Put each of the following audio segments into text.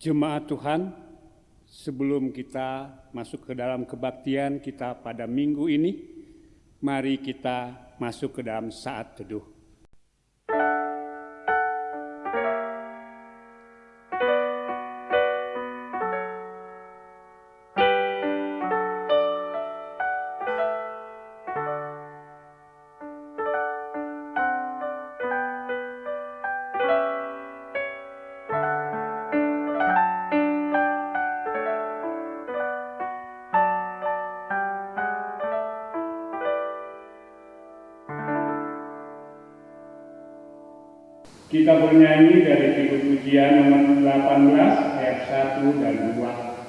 Jemaat Tuhan, sebelum kita masuk ke dalam kebaktian kita pada minggu ini, mari kita masuk ke dalam saat teduh. Kita bernyanyi dari Kidung Pujian nomor 18 ayat 1 dan 2.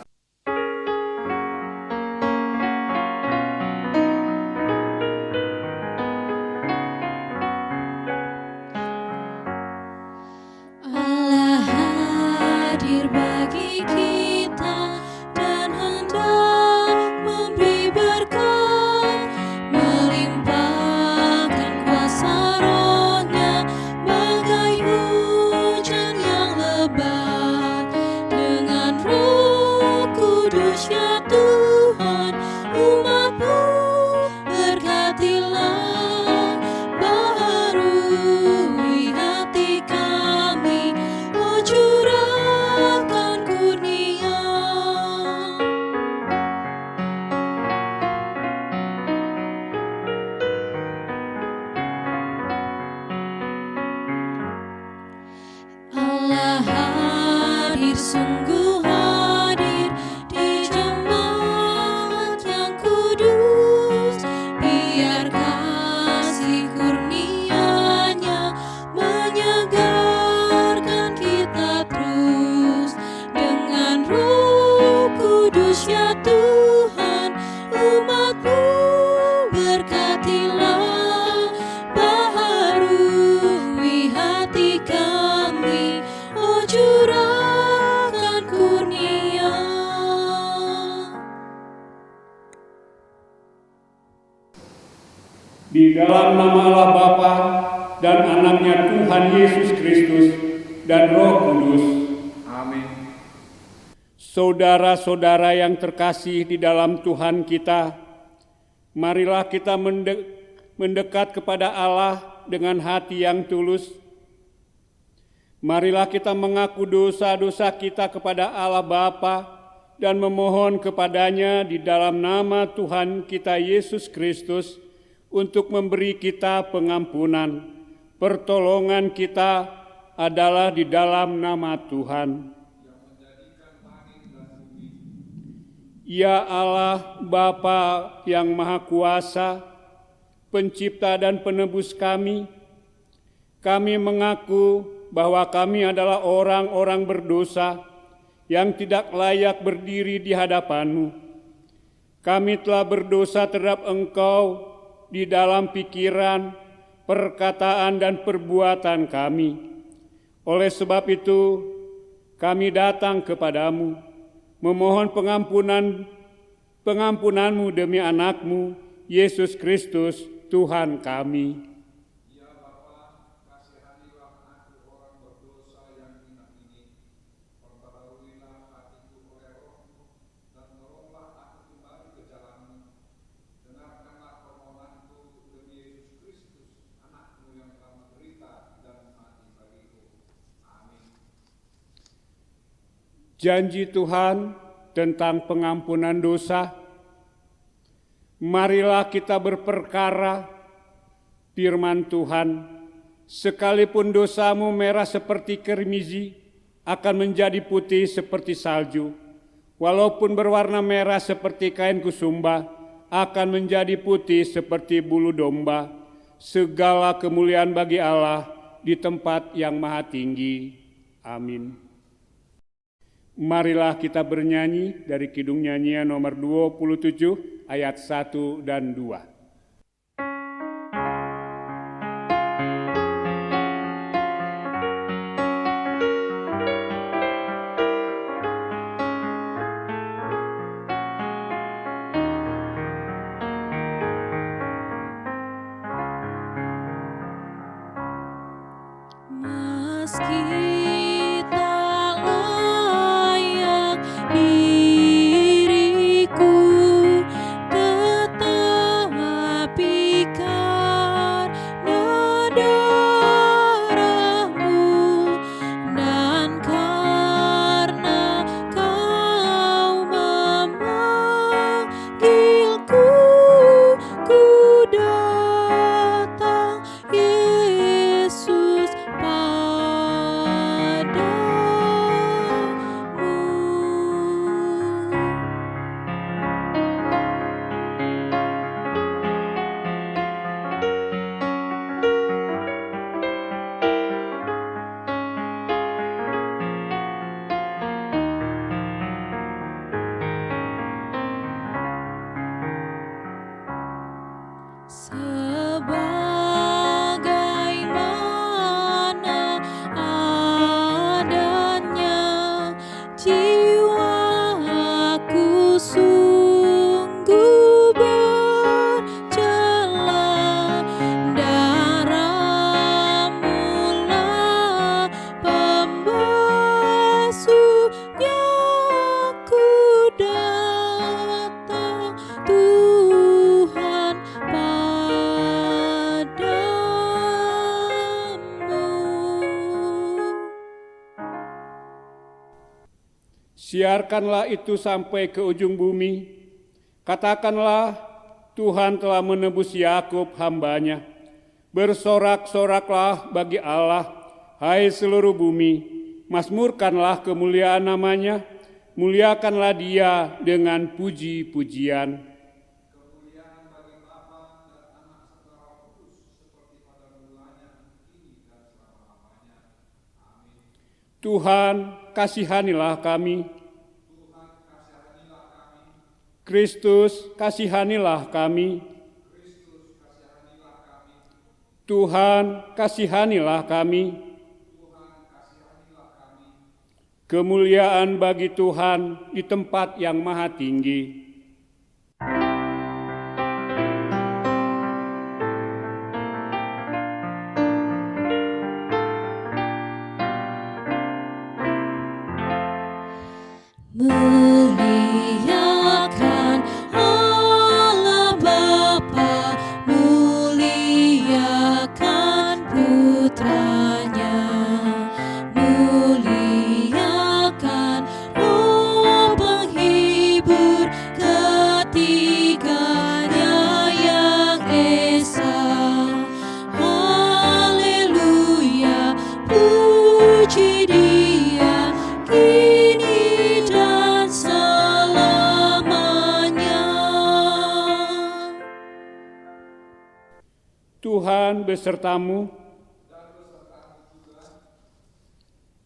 Di dalam nama Allah Bapa dan Anaknya Tuhan Yesus Kristus dan Roh Kudus. Amin. Saudara-saudara yang terkasih di dalam Tuhan kita, marilah kita mendekat kepada Allah dengan hati yang tulus. Marilah kita mengaku dosa-dosa kita kepada Allah Bapa dan memohon kepadanya di dalam nama Tuhan kita Yesus Kristus untuk memberi kita pengampunan. Pertolongan kita adalah di dalam nama Tuhan. Ya Allah Bapa yang Maha Kuasa, Pencipta dan Penebus kami mengaku bahwa kami adalah orang-orang berdosa yang tidak layak berdiri di hadapan-Mu. Kami telah berdosa terhadap Engkau di dalam pikiran, perkataan, dan perbuatan kami. Oleh sebab itu, kami datang kepadamu, memohon pengampunan-Mu demi Anak-Mu, Yesus Kristus, Tuhan kami. Ya Bapa, kasihanilah aku orang berdosa yang hina ini. Perbaharuilah hatiku oleh Roh-Mu, dan tolonglah aku kembali ke jalan-Mu. Dengarkanlah permohonanku demi Yesus Kristus, Anak-Mu yang telah menderita dan mati bagiku. Amin. Janji Tuhan tentang pengampunan dosa. Marilah kita berperkara firman Tuhan. Sekalipun dosamu merah seperti kermizi, akan menjadi putih seperti salju. Walaupun berwarna merah seperti kain kusumba, akan menjadi putih seperti bulu domba. Segala kemuliaan bagi Allah di tempat yang maha tinggi. Amin. Marilah kita bernyanyi dari Kidung Nyanyian nomor 27 ayat 1 dan 2. Meski tak layak Siarkanlah itu sampai ke ujung bumi. Katakanlah, Tuhan telah menebus Yakub hamba-Nya. Bersorak-soraklah bagi Allah, hai seluruh bumi. Mazmurkanlah kemuliaan nama-Nya. Muliakanlah Dia dengan puji-pujian. Kemuliaan bagi Bapa dan Anak serta Roh Kudus, seperti pada mulanya, kini dan selama-lamanya. Amin. Tuhan, kasihanilah kami. Tuhan, kasihanilah kami. Kristus, kasihanilah kami. Kristus, kasihanilah kami. Tuhan, kasihanilah kami. Tuhan, kasihanilah kami. Kemuliaan bagi Tuhan di tempat yang maha tinggi. Muliakan Allah Bapa, muliakan Putranya, muliakan Roh penghibur ketiganya yang esa. Haleluya, puji Dia kini dan selamanya. Tuhan besertamu.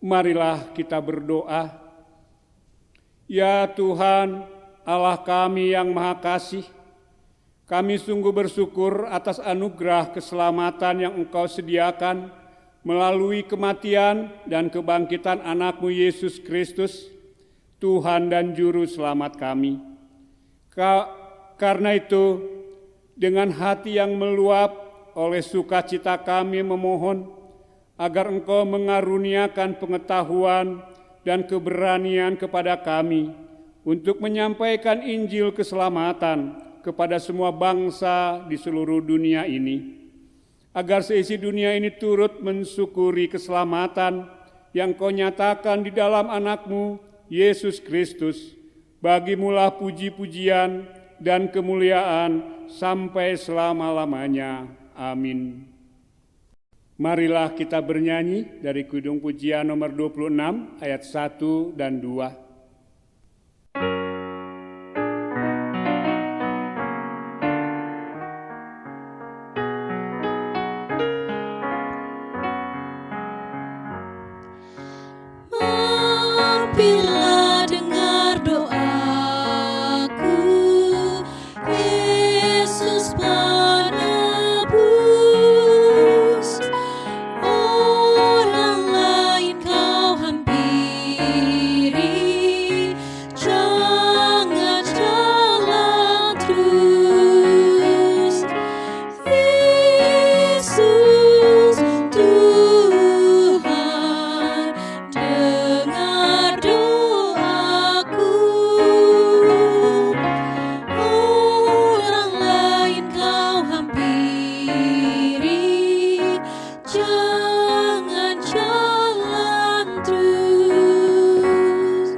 Marilah kita berdoa. Ya Tuhan, Allah kami yang maha kasih, kami sungguh bersyukur atas anugerah keselamatan yang Engkau sediakan melalui kematian dan kebangkitan anak-Mu Yesus Kristus, Tuhan dan Juru Selamat kami. Karena itu, dengan hati yang meluap oleh sukacita kami memohon agar Engkau mengaruniakan pengetahuan dan keberanian kepada kami untuk menyampaikan Injil keselamatan kepada semua bangsa di seluruh dunia ini, agar seisi dunia ini turut mensyukuri keselamatan yang Kau nyatakan di dalam anak-Mu, Yesus Kristus. Bagimulah puji-pujian dan kemuliaan sampai selama-lamanya. Amin. Marilah kita bernyanyi dari Kidung Pujian nomor 26 ayat 1 dan 2. Bila dengar doaku, Yesus penebus, orang lain Kau hampiri, jangan jalan terus. Yesus Tuhan, dengar doaku. Orang lain Kau hampiri, jangan jalan terus.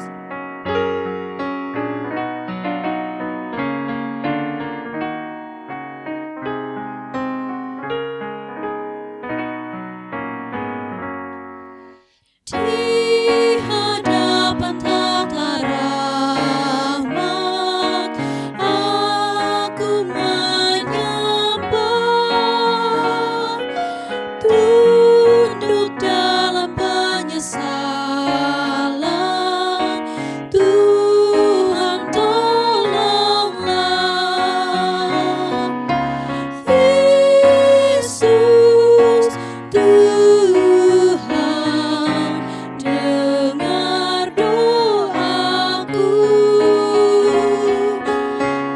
Di hadapan tata rahmat, aku menyembah, tunduk dalam penyesalan. Tuhan tolonglah. Yesus Tuhan, dengar doaku.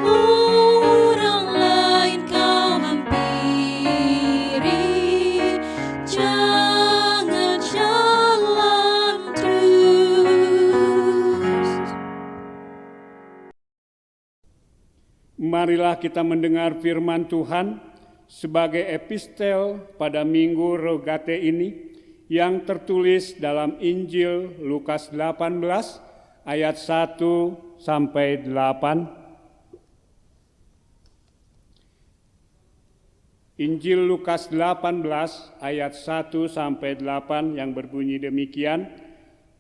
Orang lain Kau hampiri, jangan jalan terus. Marilah kita mendengar firman Tuhan sebagai epistel pada Minggu Rogate ini yang tertulis dalam Injil Lukas 18 ayat 1 sampai 8. Injil Lukas 18 ayat 1 sampai 8 yang berbunyi demikian,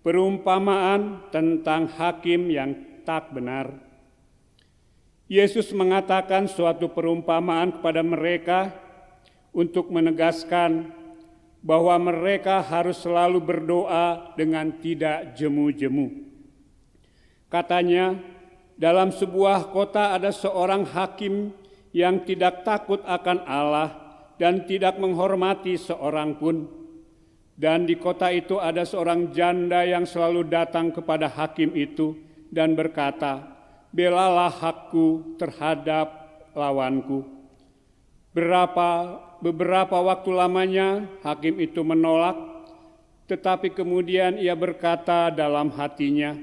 perumpamaan tentang hakim yang tak benar. Yesus mengatakan suatu perumpamaan kepada mereka untuk menegaskan bahwa mereka harus selalu berdoa dengan tidak jemu-jemu. Katanya, dalam sebuah kota ada seorang hakim yang tidak takut akan Allah dan tidak menghormati seorang pun. Dan di kota itu ada seorang janda yang selalu datang kepada hakim itu dan berkata, "Belalah hakku terhadap lawanku." Beberapa waktu lamanya hakim itu menolak, tetapi kemudian ia berkata dalam hatinya,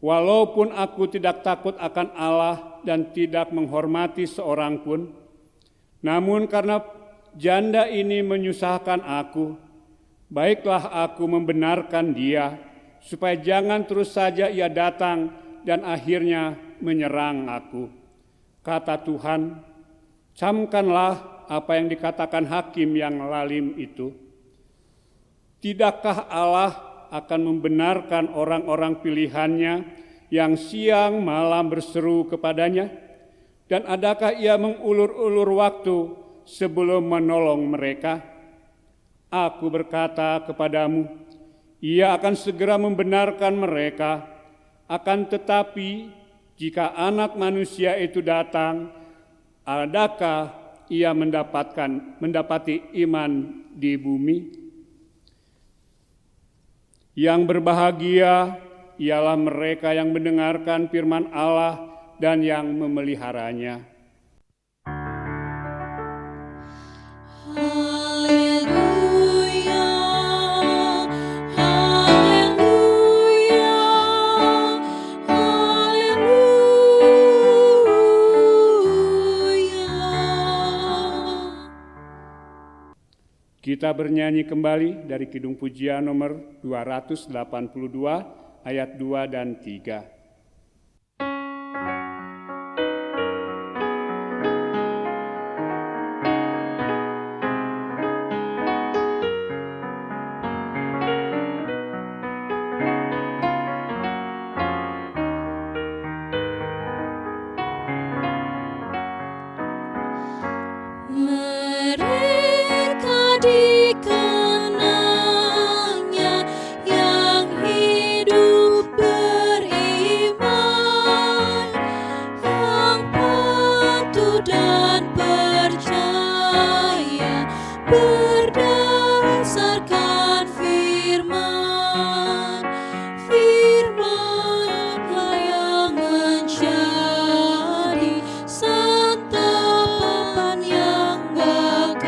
"Walaupun aku tidak takut akan Allah dan tidak menghormati seorang pun, namun karena janda ini menyusahkan aku, baiklah aku membenarkan dia, supaya jangan terus saja ia datang dan akhirnya menyerang aku." Kata Tuhan, camkanlah apa yang dikatakan hakim yang lalim itu. Tidakkah Allah akan membenarkan orang-orang pilihannya yang siang malam berseru kepadanya? Dan adakah ia mengulur-ulur waktu sebelum menolong mereka? Aku berkata kepadamu, ia akan segera membenarkan mereka. Akan tetapi, jika Anak Manusia itu datang, adakah ia mendapati iman di bumi? Yang berbahagia ialah mereka yang mendengarkan firman Allah dan yang memeliharanya. Haleluya, haleluya, haleluya. Kita bernyanyi kembali dari Kidung Pujian nomor 282 ayat 2 dan 3. Mereka dikenangnya yang hidup beriman, yang patuh dan percaya berdasarkan firman. Firman-Lah yang menjadi santapan yang bakal.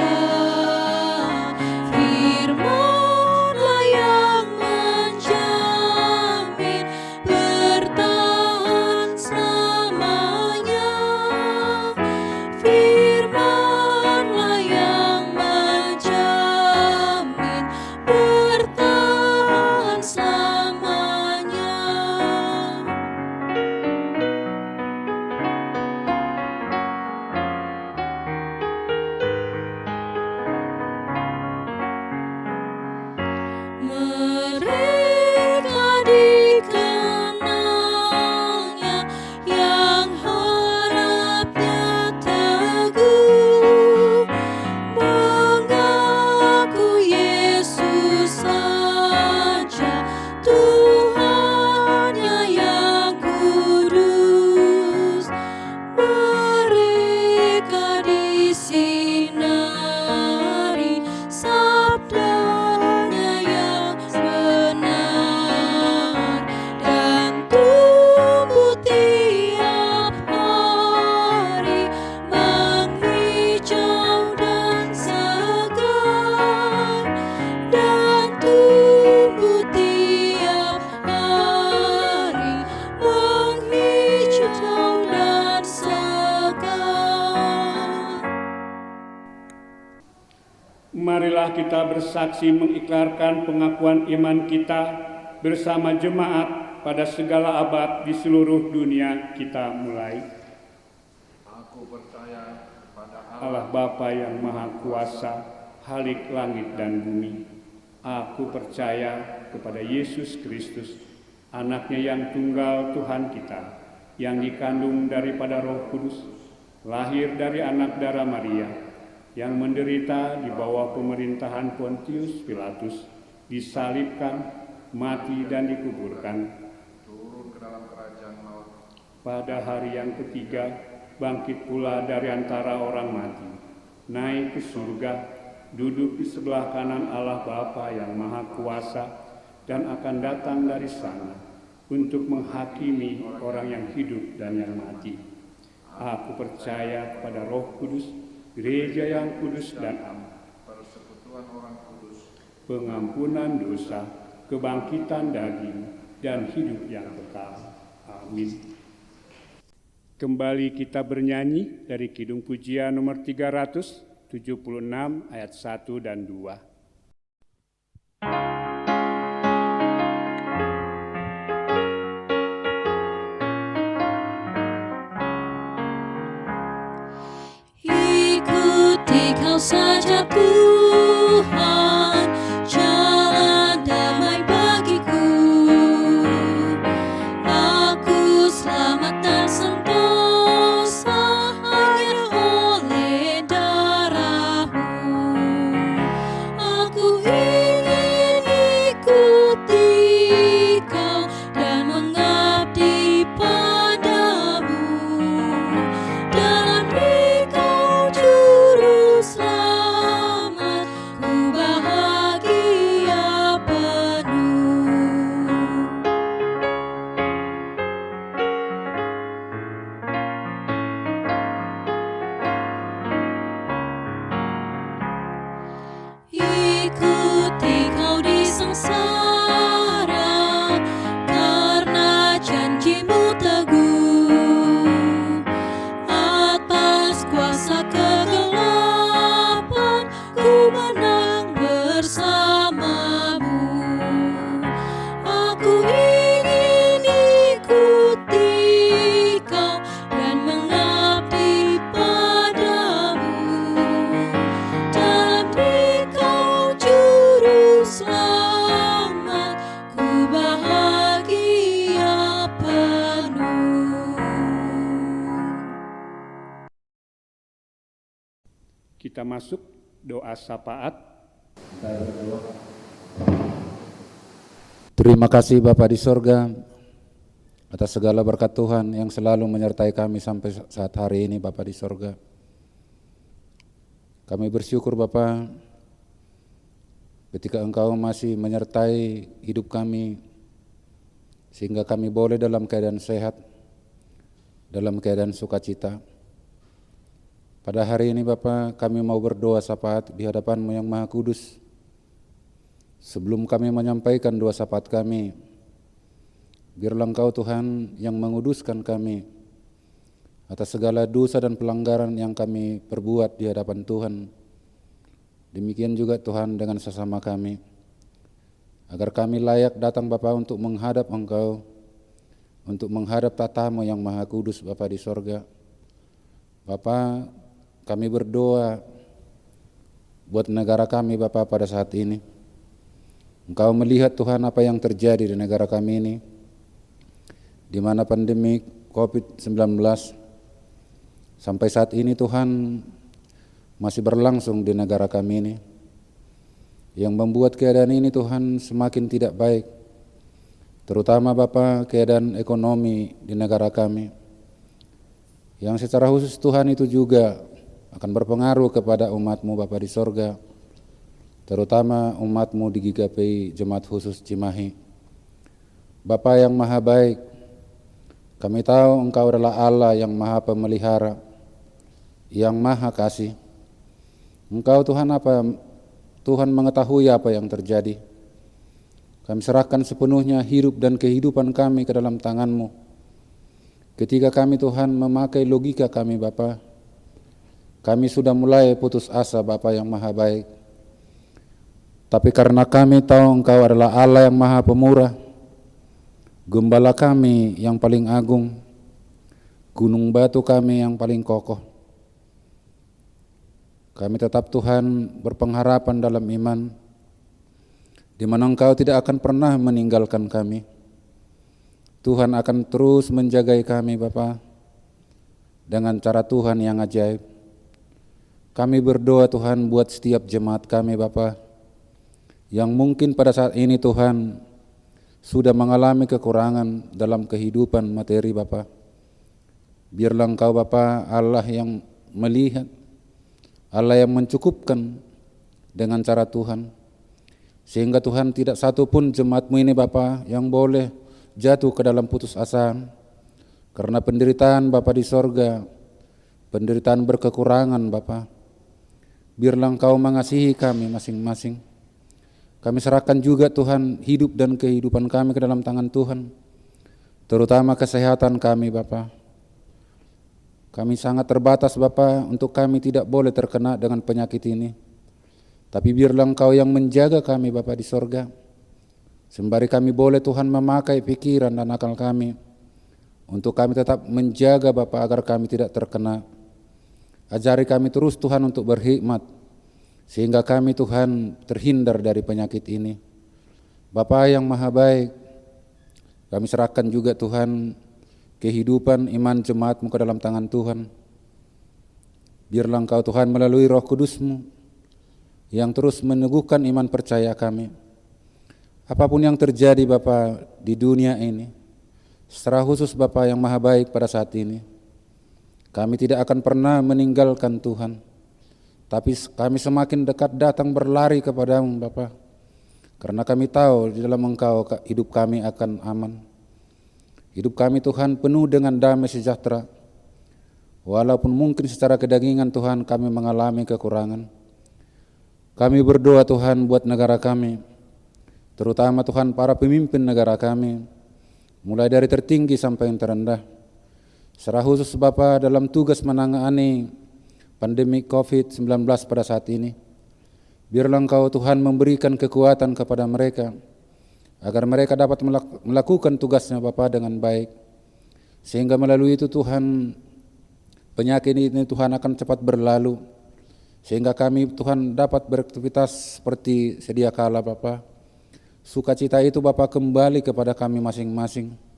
Firman-Lah yang menjamin bertahan selamanya. Firman-Lah yang menjamin bertahan selamanya. Mereka dikenalnya yang harapnya teguh, mengaku Yesus saja Tuhannya yang kudus. Mereka disinari sabdanya yang benar dan tumbuh tiap hari menghijau dan segar, dan tumbuh tiap hari menghijau dan segar. Marilah kita bersaksi mengikrarkan pengakuan iman kita bersama jemaat pada segala abad di seluruh dunia kita mulai. Aku percaya pada Allah Bapa yang Maha Kuasa, Khalik langit dan bumi. Aku percaya kepada Yesus Kristus, anaknya yang tunggal Tuhan kita, yang dikandung daripada Roh Kudus, lahir dari anak darah Maria, yang menderita di bawah pemerintahan Pontius Pilatus, disalibkan, mati dan dikuburkan. turun ke dalam kerajaan maut. Pada hari yang ketiga, bangkit pula dari antara orang mati, naik ke surga, duduk di sebelah kanan Allah Bapa yang Maha Kuasa, dan akan datang dari sana untuk menghakimi orang yang hidup dan yang mati. Aku percaya kepada Roh Kudus, gereja yang kudus dan am, Persekutuan orang kudus, pengampunan dosa, kebangkitan daging, dan hidup yang kekal. Amin. Kembali kita bernyanyi dari Kidung Pujian nomor 376 ayat 1 dan 2. Ikuti kau saja Tuhan, jalan damai bagiku. Aku selamat dan sentosa hanya oleh darah-Mu. Aku ingin ikuti kau dan mengabdi padamu. Dalam Engkau Juru Selamat, ku bahagia penuh. Ikuti kau di sengsara, karena janji-Mu teguh. Atas kuasa kegelapan, ku menang bersama-Mu. Aku ingin ikuti kau dan mengabdi padamu. Dalam Engkau Juru Selamat, ku bahagia penuh. Kita masuk doa syafaat. Terima kasih Bapa di sorga atas segala berkat Tuhan yang selalu menyertai kami sampai saat hari ini Bapa di sorga. Kami bersyukur Bapa ketika Engkau masih menyertai hidup kami sehingga kami boleh dalam keadaan sehat, dalam keadaan sukacita. Pada hari ini Bapa, kami mau berdoa syafaat di hadapan-Mu yang Maha Kudus. Sebelum kami menyampaikan doa syafaat kami, biarlah Engkau Tuhan yang menguduskan kami atas segala dosa dan pelanggaran yang kami perbuat di hadapan Tuhan. Demikian juga Tuhan dengan sesama kami, agar kami layak datang Bapa untuk menghadap Engkau, untuk menghadap tata-Mu yang Maha Kudus Bapa di sorga. Bapa, kami berdoa buat negara kami Bapa pada saat ini. Engkau melihat Tuhan apa yang terjadi di negara kami ini, di mana pandemi COVID-19 sampai saat ini Tuhan masih berlangsung di negara kami ini, yang membuat keadaan ini Tuhan semakin tidak baik, terutama Bapa keadaan ekonomi di negara kami, yang secara khusus Tuhan itu juga akan berpengaruh kepada umat-Mu Bapa di sorga, terutama umat-Mu di GKPI Jemaat Khusus Cimahi. Bapa yang Maha Baik, kami tahu Engkau adalah Allah yang Maha Pemelihara, yang Maha Kasih. Engkau Tuhan mengetahui apa yang terjadi. Kami serahkan sepenuhnya hidup dan kehidupan kami ke dalam tangan-Mu. Ketika kami Tuhan memakai logika kami Bapa, kami sudah mulai putus asa Bapa yang Maha Baik. Tapi karena kami tahu Engkau adalah Allah yang Maha Pemurah, Gembala kami yang paling agung, gunung batu kami yang paling kokoh. Kami tetap Tuhan berpengharapan dalam iman, di mana Engkau tidak akan pernah meninggalkan kami. Tuhan akan terus menjagai kami Bapa dengan cara Tuhan yang ajaib. Kami berdoa Tuhan buat setiap jemaat kami Bapa, yang mungkin pada saat ini Tuhan sudah mengalami kekurangan dalam kehidupan materi Bapa. Biarlah Engkau Bapa Allah yang melihat, Allah yang mencukupkan dengan cara Tuhan, sehingga Tuhan tidak satu pun jemaat-Mu ini Bapa yang boleh jatuh ke dalam putus asa karena penderitaan Bapa di sorga, penderitaan berkekurangan Bapa. Biarlah Engkau mengasihi kami masing-masing. Kami serahkan juga Tuhan hidup dan kehidupan kami ke dalam tangan Tuhan, terutama kesehatan kami Bapa. Kami sangat terbatas Bapa, untuk kami tidak boleh terkena dengan penyakit ini. Tapi biarlah Engkau yang menjaga kami Bapa di sorga, sembari kami boleh Tuhan memakai pikiran dan akal kami, untuk kami tetap menjaga Bapa agar kami tidak terkena. Ajari kami terus Tuhan untuk berhikmat, sehingga kami Tuhan terhindar dari penyakit ini. Bapa yang maha baik, kami serahkan juga Tuhan kehidupan iman jemaat-Mu ke dalam tangan Tuhan. Biarlah Engkau Tuhan melalui Roh Kudus-Mu yang terus meneguhkan iman percaya kami. Apapun yang terjadi Bapa di dunia ini, secara khusus Bapa yang maha baik pada saat ini, kami tidak akan pernah meninggalkan Tuhan, tapi kami semakin dekat datang berlari kepada-Mu Bapa, karena kami tahu di dalam Engkau hidup kami akan aman. Hidup kami Tuhan penuh dengan damai sejahtera, walaupun mungkin secara kedagingan Tuhan kami mengalami kekurangan. Kami berdoa Tuhan buat negara kami, terutama Tuhan para pemimpin negara kami, mulai dari tertinggi sampai yang terendah. Secara khusus Bapa dalam tugas menangani pandemi COVID-19 pada saat ini, biarlah Engkau Tuhan memberikan kekuatan kepada mereka, agar mereka dapat melakukan tugasnya Bapa dengan baik, sehingga melalui itu Tuhan penyakit ini Tuhan akan cepat berlalu, sehingga kami Tuhan dapat beraktivitas seperti sedia kala Bapa. Sukacita itu Bapa kembali kepada kami masing-masing.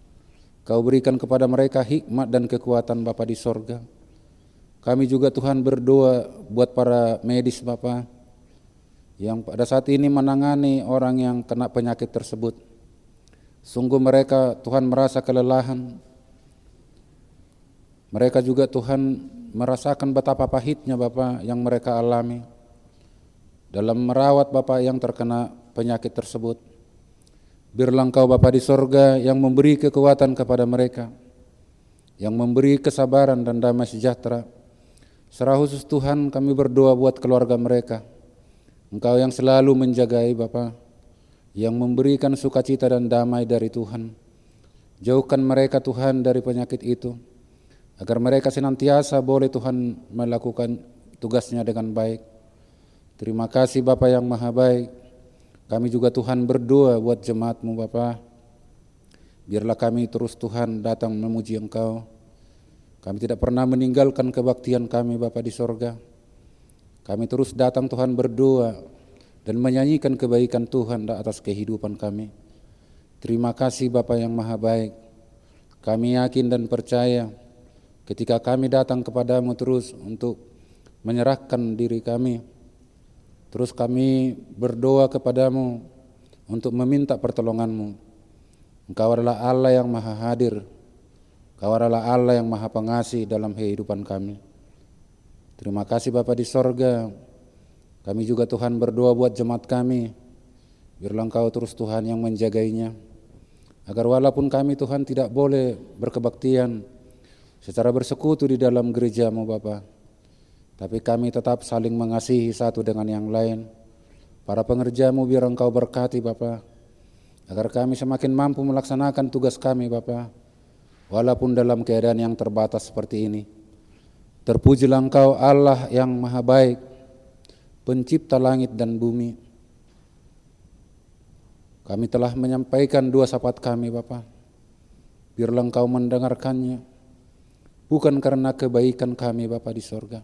Kau berikan kepada mereka hikmat dan kekuatan Bapa di sorga. Kami juga Tuhan berdoa buat para medis Bapa, yang pada saat ini menangani orang yang kena penyakit tersebut. Sungguh mereka Tuhan merasa kelelahan. Mereka juga Tuhan merasakan betapa pahitnya Bapa yang mereka alami dalam merawat Bapa yang terkena penyakit tersebut. Biarlah Engkau Bapa di sorga yang memberi kekuatan kepada mereka, yang memberi kesabaran dan damai sejahtera. Secara khusus Tuhan kami berdoa buat keluarga mereka. Engkau yang selalu menjagai Bapa, yang memberikan sukacita dan damai dari Tuhan. Jauhkan mereka Tuhan dari penyakit itu, agar mereka senantiasa boleh Tuhan melakukan tugasnya dengan baik. Terima kasih Bapa yang maha baik. Kami juga Tuhan berdoa buat jemaat-Mu Bapa. Biarlah kami terus Tuhan datang memuji Engkau. Kami tidak pernah meninggalkan kebaktian kami Bapa di sorga. Kami terus datang Tuhan berdoa dan menyanyikan kebaikan Tuhan atas kehidupan kami. Terima kasih Bapa yang maha baik. Kami yakin dan percaya ketika kami datang kepada-Mu terus untuk menyerahkan diri kami, terus kami berdoa kepada-Mu untuk meminta pertolongan-Mu. Engkau adalah Allah yang maha hadir. Engkau adalah Allah yang maha pengasih dalam kehidupan kami. Terima kasih Bapa di sorga. Kami juga Tuhan berdoa buat jemaat kami. Biarlah Engkau terus Tuhan yang menjagainya, agar walaupun kami Tuhan tidak boleh berkebaktian secara bersekutu di dalam gereja-Mu Bapa, tapi kami tetap saling mengasihi satu dengan yang lain. Para pengerja-Mu biar Engkau berkati Bapa, agar kami semakin mampu melaksanakan tugas kami Bapa, walaupun dalam keadaan yang terbatas seperti ini. Terpujilah Engkau Allah yang maha baik, pencipta langit dan bumi. Kami telah menyampaikan dua syafaat kami Bapa. biarlah Engkau mendengarkannya, bukan karena kebaikan kami Bapa di sorga,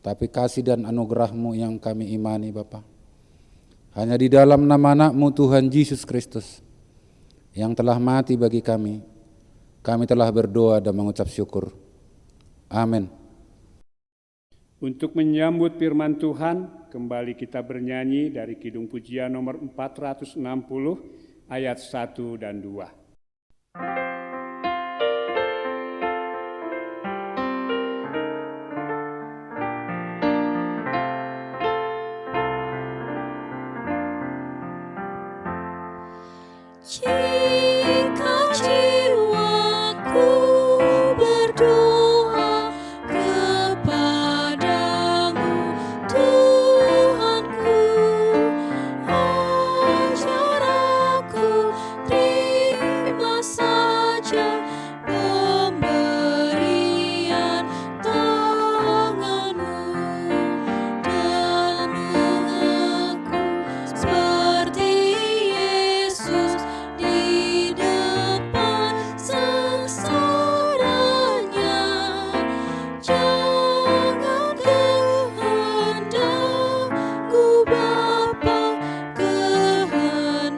tapi kasih dan anugerah-Mu yang kami imani Bapa. Hanya di dalam nama anak-Mu Tuhan Yesus Kristus yang telah mati bagi kami telah berdoa dan mengucap syukur. Amin. Untuk menyambut firman Tuhan, kembali kita bernyanyi dari Kidung Pujian nomor 460 ayat 1 dan 2. Jika jiwaku berdoa kepadamu, Tuhanku, ajar aku terima saja pemberian tanganmu dan mengaku seperti Yesus di depan sengsaranya. Jangan kehendakku Bapa, kehendakmu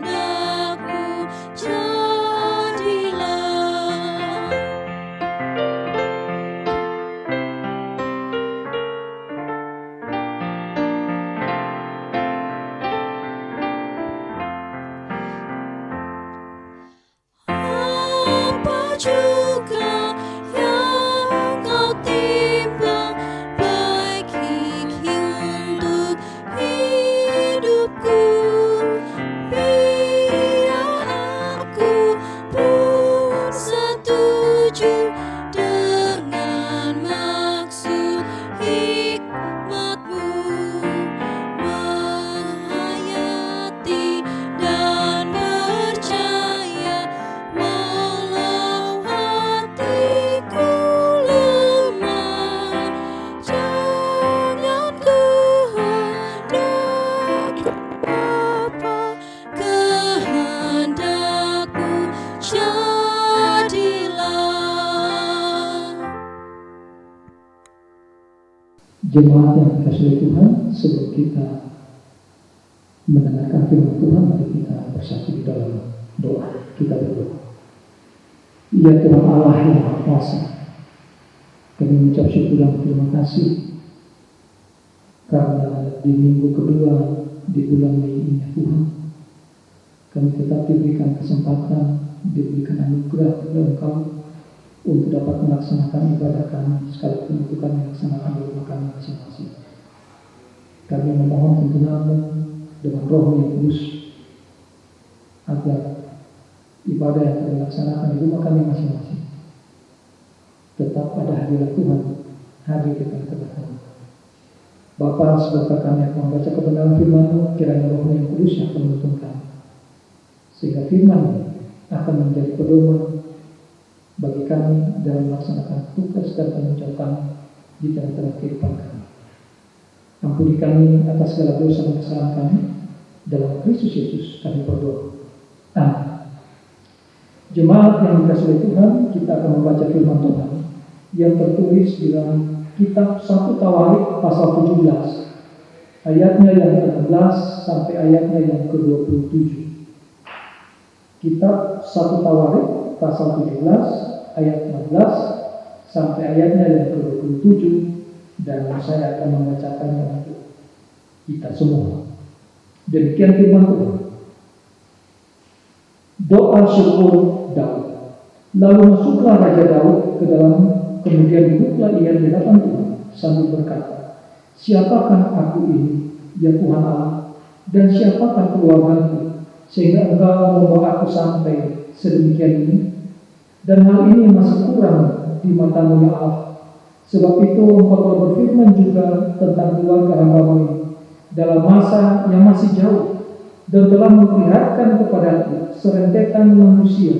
jadilah. Apa juga yang kau timbang baik untuk hidupku, biar aku pun setuju dengan maksud hikmat-Mu, menghayati dan percaya walau hatiku lemah. Jangan kehendakku Bapa, kehendakmu jadilah. Jemaat yang dikasihi Tuhan, sebelum kita mendengarkan firman Tuhan, mari kita bersatu di dalam doa. Kita berdoa. Ya Tuhan Allah yang Maha Kuasa, kami mengucap syukur dan terima kasih karena di minggu kedua di bulan Mei ini ya Tuhan, kami tetap diberikan kesempatan, diberikan anugerah oleh Engkau untuk dapat melaksanakan ibadah kami, sekalipun itu kami laksanakan di rumah kami masing-masing. Kami memohon tuntunan-Mu dengan Roh yang kudus, agar ibadah yang kami laksanakan di rumah kami masing-masing tetap pada hadirat Tuhan, hari kita kedatangan. Bapa, sebab kami akan membaca kebenaran firman-Mu, kiranya Roh yang kudus yang akan menuntun kami, sehingga firman akan menjadi pedoman bagi kami dalam melaksanakan tugas dan tanggung jawab kami di tengah-tengah kehidupan kami. Ampuni kami atas segala dosa dan kesalahan kami, dalam Kristus Yesus kami berdoa. Amin. Jemaat yang dikasihi Tuhan, kita akan membaca firman Tuhan yang tertulis di dalam kitab 1 Tawarik pasal 17, ayatnya yang ke-16 sampai ayatnya yang ke-27. Kitab 1 Tawarik pasal 17 ayat 16 sampai ayatnya yang ke-27, dan saya akan membacakannya untuk kita semua. Demikian firman Tuhan. Doa syukur Daud. Lalu masuklah Raja Daud ke dalam, kemudian duduklah ia di hadapan Tuhan sambil berkata, siapakah aku ini, ya Tuhan Allah, dan siapakah keluargaku, sehingga Engkau membawa aku sampai sedemikian ini? Dan hal ini masih kurang di mata-Mu ya Allah. Sebab itu Engkau telah berfirman juga tentang keluarga hamba-Mu ini dalam masa yang masih jauh, dan telah memperlihatkan kepadaku serentetan manusia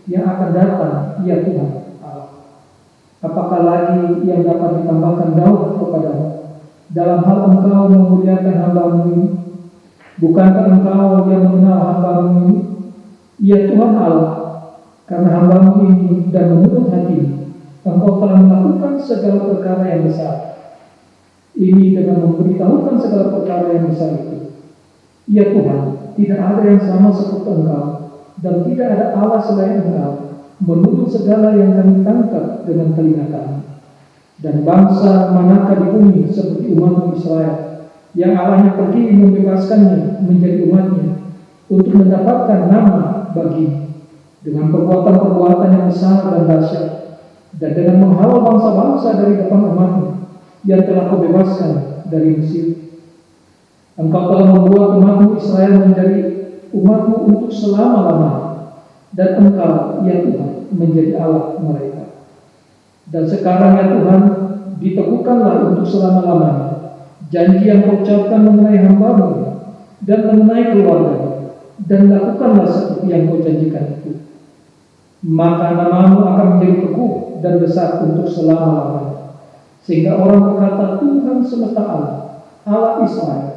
yang akan datang, ya Tuhan Allah. Apakah lagi yang dapat ditambahkan Daud kepadamu dalam hal Engkau memuliakan hamba-Mu ini? Bukankah Engkau yang mengenal hamba-Mu ini, ya Tuhan Allah, karena hamba-Mu ini dan menurut hati Engkau telah melakukan segala perkara yang besar. Ini dengan memberitahukan segala perkara yang besar itu. Ya Tuhan, tidak ada yang sama seperti Engkau, dan tidak ada Allah selain Engkau, menurut segala yang kami tangkap dengan telinga kami. Dan bangsa manakah di bumi seperti umat Israel, yang Allahnya pergi membebaskannya menjadi umatnya, untuk mendapatkan nama bagi dengan perbuatan-perbuatan yang besar dan dahsyat, dan dengan menghalau bangsa-bangsa dari depan umat-Mu yang telah Kau bebaskan dari Mesir. Engkau telah membuat umat-Mu Israel menjadi umat-Mu untuk selama-lamanya, dan Engkau, ya Tuhan, menjadi Allah mereka. Dan sekarang, ya Tuhan, diteguhkanlah untuk selama-lamanya janji yang Kau ucapkan mengenai hamba-Mu dan mengenai keluarga-Mu, dan lakukanlah seperti yang Kau janjikan itu. Maka nama-Mu akan menjadi teguh dan besar untuk selama-lamanya, sehingga orang berkata, Tuhan semesta alam, Allah Israel,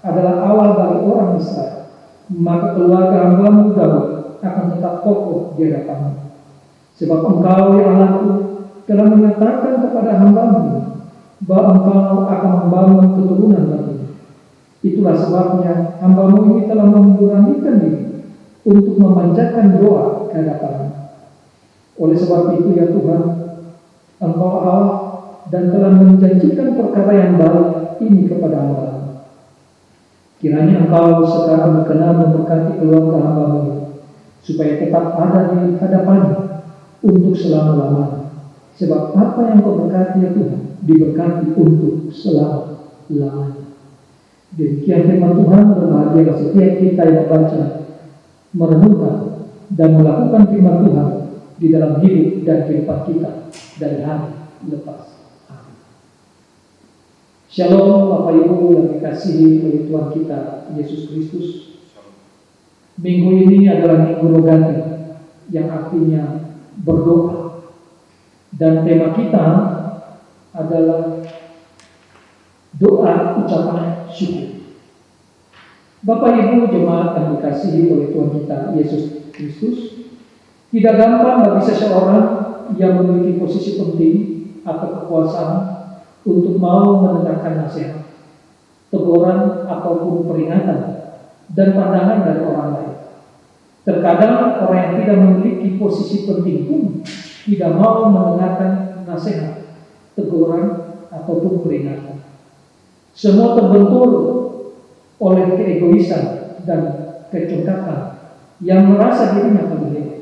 adalah Allah dari orang Israel. Maka keluarga hamba-Mu Daud akan tetap kokoh di hadapan-Mu. Sebab Engkau, ya Allahku, telah menyatakan kepada hamba-Mu bahwa Engkau akan membangun keturunan baginya. Itulah sebabnya hamba-Mu ini telah memberanikan diri untuk memanjatkan doa ke hadapan-Mu. Oleh sebab itu, ya Tuhan, Engkau Allah dan telah menjanjikan perkara yang baik ini kepada hamba-Mu. Kiranya Engkau sekarang berkenan memberkati keluarga hamba-Mu, supaya tetap ada di hadapan-Mu untuk selama-lamanya. Sebab apa yang Kau berkati, ya Tuhan, diberkati untuk selama-lamanya. Demikian firman Tuhan. Berbahagialah setiap kita yang membaca, merenungkan, dan melakukan firman Tuhan di dalam hidup dan kehidupan kita dari hari lepas hari. Shalom Bapak Ibu yang dikasihi oleh Tuhan kita Yesus Kristus. Minggu ini adalah Minggu Rogati, yang artinya berdoa. Dan tema kita adalah doa ucapan syukur. Bapak Ibu jemaat yang dikasihi oleh Tuhan kita Yesus Kristus, tidak gampang bagi seseorang yang memiliki posisi penting atau kekuasaan untuk mau mendengarkan nasihat, teguran ataupun peringatan dan pandangan dari orang lain. Terkadang orang yang tidak memiliki posisi penting pun tidak mau mendengarkan nasihat, teguran ataupun peringatan. Semua terbentur oleh keegoisan dan kecongkakan yang merasa dirinya paling hebat.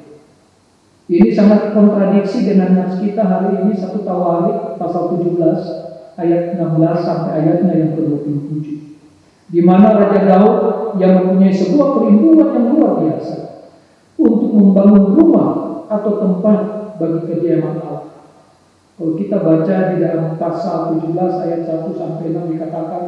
Ini sangat kontradiksi dengan nas kita hari ini, 1 Tawarik pasal 17 ayat 16 sampai ayatnya yang ke-27, di mana Raja Daud yang mempunyai sebuah kerinduan yang luar biasa untuk membangun rumah atau tempat bagi kediaman Allah. Kalau kita baca di dalam pasal 17 ayat 1 sampai 6 dikatakan,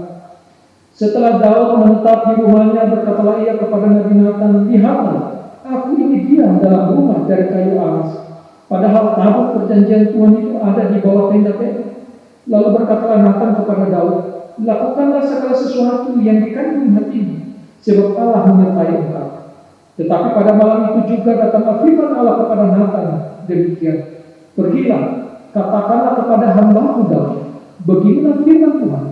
setelah Daud menetap di rumahnya, berkatalah ia kepada Nabi Nathan, lihatlah, aku ini diam dalam rumah dari kayu aras, padahal tabut perjanjian Tuhan itu ada di bawah tenda-tenda. Lalu berkatalah Nathan kepada Daud, lakukanlah segala sesuatu yang dikandung hatimu, sebab Allah menyertai engkau. Tetapi pada malam itu juga datanglah firman Allah kepada Nathan demikian, pergilah, katakanlah kepada hamba-Ku Daud, beginilah firman Tuhan,